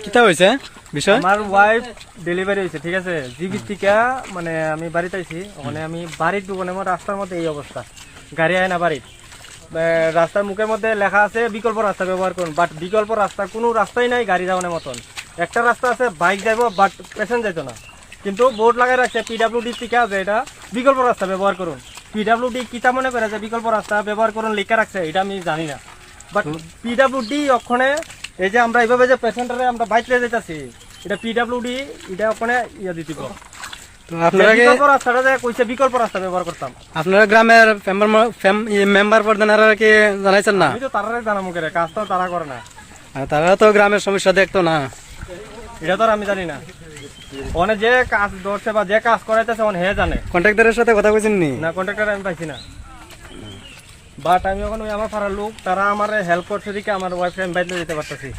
কিতা হয়েছে বিষয়? আমার ওয়াইফ ডেলিভারি হয়েছে, ঠিক আছে। জিবি থেকে মানে আমি বাড়িতে আইছি, ওখানে আমি বাড়ির দোকানে আমার রাস্তার মধ্যে এই অবস্থা, গাড়ি আয় না বাড়ির। রাস্তার মুখের মধ্যে লেখা আছে বিকল্প রাস্তা ব্যবহার করুন, বাট বিকল্প রাস্তা কোনো রাস্তাই নাই গাড়ি যাওয়ানোর মতন। একটা রাস্তা আছে বাইক যাইব, বাট পেশেন্ট যাইতো না, কিন্তু বোর্ড লাগাই রাখছে পিডাব্লিউডি থেকে আছে এটা বিকল্প রাস্তা ব্যবহার করুন। পিডাব্লিউডি কিতা মনে করে যে বিকল্প রাস্তা ব্যবহার করুন লেখা রাখছে, এটা আমি জানি না। বাট পিডাব্লিউডি ওখানে এই যে আমরা এইভাবে যে পেশেন্টারে আমরা বাইক নিয়ে যেতেছি, এটা পিডাব্লিউডি এটা ওখানে ইয়ে দিতে। আপনারা বিকল্প রাস্তাটা যে কইছে বিকল্প রাস্তা ব্যবহার করতাম। আপনারা গ্রামের মেম্বার প্রধানেরা কি জানাইছেন না? আমি তো তারারে জানামু করে, কাজ তো তারা করে না। তারা তো গ্রামের সমস্যা দেখতো না, এটা তো আর আমি জানি না। ওনে যে কাজ ধরছে বা যে কাজ করাইতেছে ওনে হে জানে। কন্ট্রাক্টরের সাথে কথা কইছেন নি? না, কন্ট্রাক্টর আমি পাইছি না। বাট আমি ওখানে আমার পাড়ার লোক তারা আমার হেল্প করছে দিকে আমার ওয়াইফ আমি বাইরে যেতে পারতেছি।